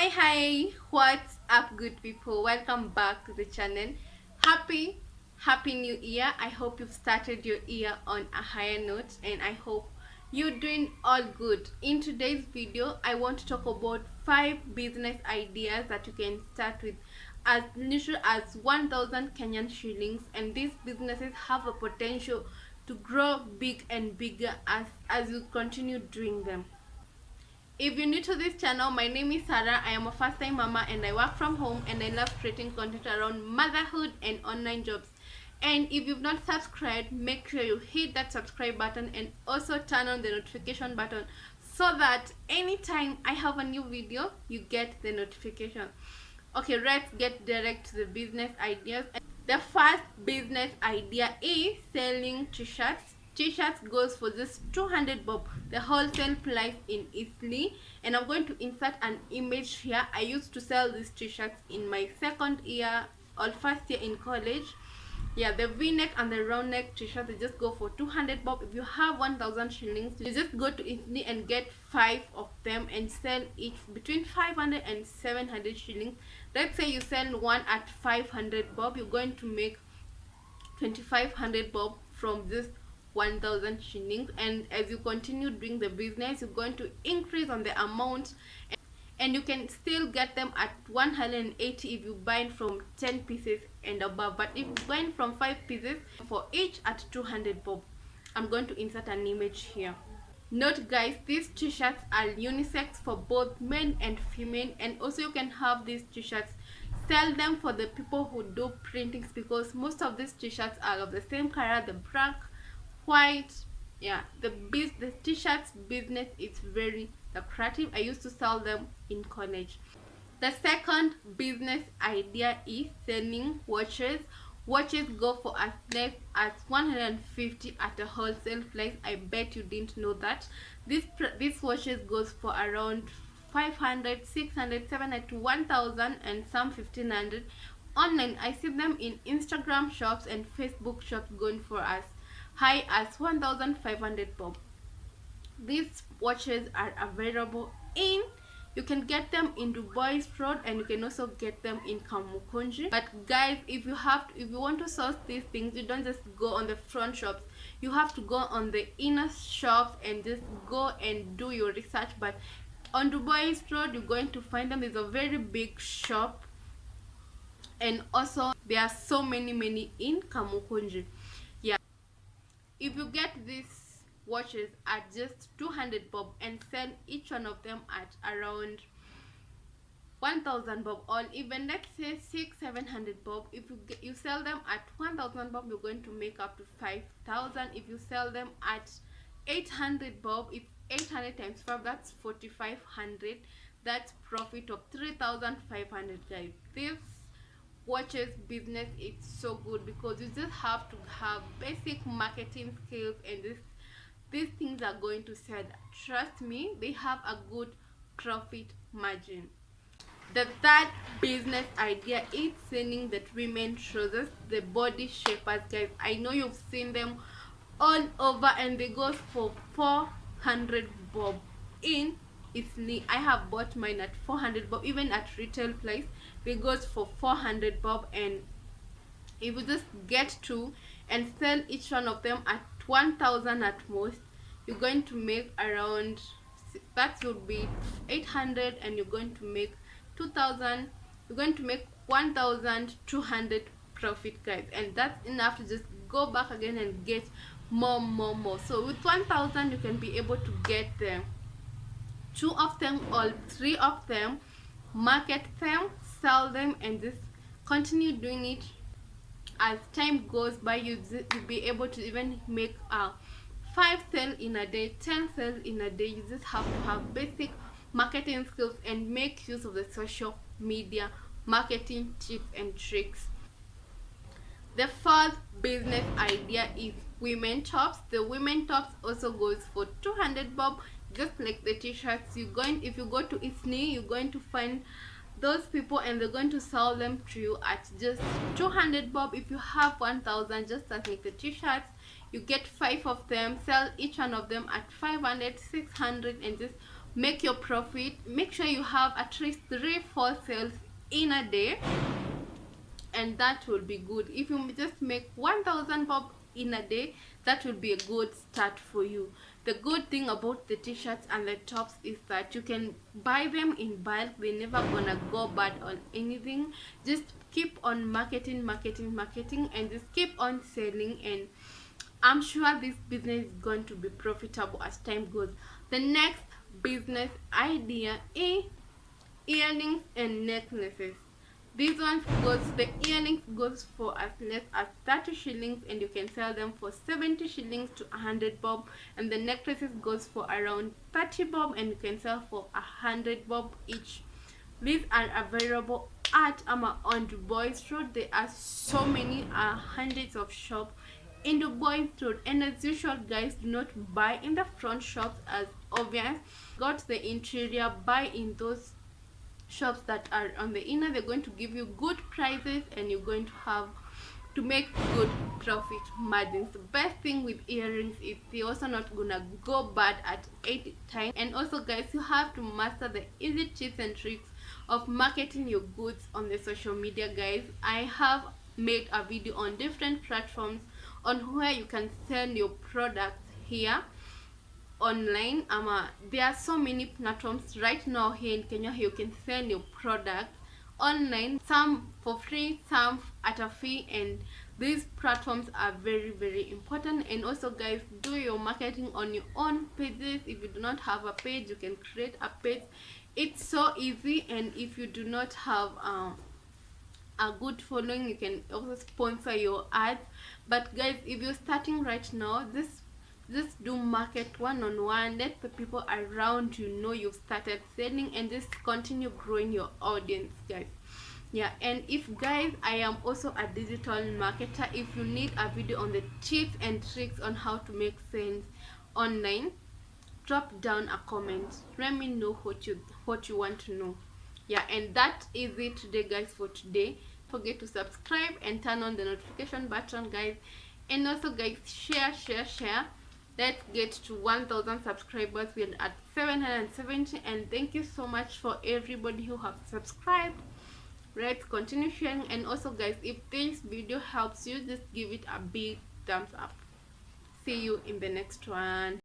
Hi, what's up, good people? Welcome back to the channel. Happy new year. I hope you've started your year on a higher note, and I hope you're doing all good. In today's video, I want to talk about 5 business ideas that you can start with as little as 1,000 Kenyan shillings, and these businesses have a potential to grow big and bigger as you continue doing them. If you're new to this channel, my name is Sarah. I am a first-time mama and I work from home, and I love creating content around motherhood and online jobs. And if you've not subscribed, make sure you hit that subscribe button and also turn on the notification button so that anytime I have a new video, you get the notification. Okay, let's get direct to the business ideas. The first business idea is selling t-shirts. T-shirts goes for just 200 bob, the wholesale price in Italy. And I'm going to insert an image here. I used to sell these t-shirts in my second year or first year in college. Yeah, the v-neck and the round neck t-shirt, they just go for 200 bob. If you have 1,000 shillings, you just go to Italy and get 5 of them and sell each between 500 and 700 shillings. Let's say you sell one at 500 bob, you're going to make 2,500 bob from this 1,000 shillings. And as you continue doing the business, you're going to increase on the amount, and you can still get them at 180 if you buy from 10 pieces and above. But if you're buying from 5 pieces, for each at 200 bob. I'm going to insert an image here. Note guys, these t-shirts are unisex for both men and female, and also you can have these t-shirts, sell them for the people who do printings, because most of these t-shirts are of the same color, the black, white. Yeah, the t-shirts business is very lucrative. I used to sell them in college. The second business idea is selling watches. Watches go for as less as 150 at a wholesale price. I bet you didn't know that. These watches goes for around 500, 600, 700 to 1,000 and some 1,500. Online, I see them in Instagram shops and Facebook shops going for as high as 1,500 bob. These watches are available in, you can get them in Dubai's Road, and you can also get them in Kamukunji. But guys, if you want to source these things, you don't just go on the front shops, you have to go on the inner shops and just go and do your research. But on Dubai's Road, you're going to find them. There's a very big shop, and also there are so many in Kamukunji. Yeah, if you get these watches at just 200 bob and sell each one of them at around 1,000 bob, or even let's say 600-700 bob, if you sell them at 1,000 bob, you're going to make up to 5,000. If you sell them at 800 bob, if 800 times 5, that's 4,500. That's profit of 3,500 guys. This watches business is so good because you just have to have basic marketing skills, and these things are going to sell. Trust me, they have a good profit margin. The third business idea is selling the women trousers, the body shapers guys. I know you've seen them all over, and they go for 400 bob in Italy. I have bought mine at 400 bob. Even at retail price, they goes for 400 bob. And if you just get two and sell each one of them at 1,000 at most, you're going to make around, that would be 800, and you're going to make 2,000. You're going to make 1,200 profit guys, and that's enough to just go back again and get more. So with 1,000, you can be able to get them 2 of them or 3 of them, market them, sell them, and just continue doing it. As time goes by, you'll be able to even make 5 sales in a day, 10 sales in a day. You just have to have basic marketing skills and make use of the social media marketing tips and tricks. The fourth business idea is women tops. The women tops also goes for 200 bob, just like the t-shirts. If you go to Italy, you're going to find those people, and they're going to sell them to you at just 200 bob. If you have 1,000, just like the t-shirts, you get 5 of them, sell each one of them at 500, 600, and just make your profit. Make sure you have at least 3-4 sales in a day, and that will be good. If you just make 1000 bob in a day, that will be a good start for you. The good thing about the t-shirts and the tops is that you can buy them in bulk. They're never gonna go bad on anything. Just keep on marketing, and just keep on selling, and I'm sure this business is going to be profitable as time goes. The next business idea is earrings and necklaces. These ones goes, the earrings goes for as less as 30 shillings, and you can sell them for 70 shillings to 100 bob, and the necklaces goes for around 30 bob, and you can sell for 100 bob each. These are available at on the Boys Road. There are so many, hundreds of shops in the Boys Road, and as usual guys, do not buy in the front shops as obvious. Got the interior, buy in those shops that are on the inner. They're going to give you good prices, and you're going to have to make good profit margins. The best thing with earrings is they're also not gonna go bad at 8 times. And also guys, you have to master the easy tips and tricks of marketing your goods on the social media. Guys, I have made a video on different platforms on where you can sell your products here online. There are so many platforms right now here in Kenya. You can sell your product online, some for free, some at a fee, and these platforms are very important. And also guys, do your marketing on your own pages. If you do not have a page, you can create a page. It's so easy. And if you do not have a good following, you can also sponsor your ads. But guys, if you're starting right now, just do market one-on-one. Let the people around you know you've started selling, and just continue growing your audience, guys. Yeah, and if guys, I am also a digital marketer. If you need a video on the tips and tricks on how to make sales online, drop down a comment. Let me know what you want to know. Yeah, and that is it today guys. For today, don't forget to subscribe and turn on the notification button, guys. And also guys, share. Let's get to 1000 subscribers. We're at 770, and thank you so much for everybody who have subscribed. Let's continue sharing. And also guys, if this video helps you, just give it a big thumbs up. See you in the next one.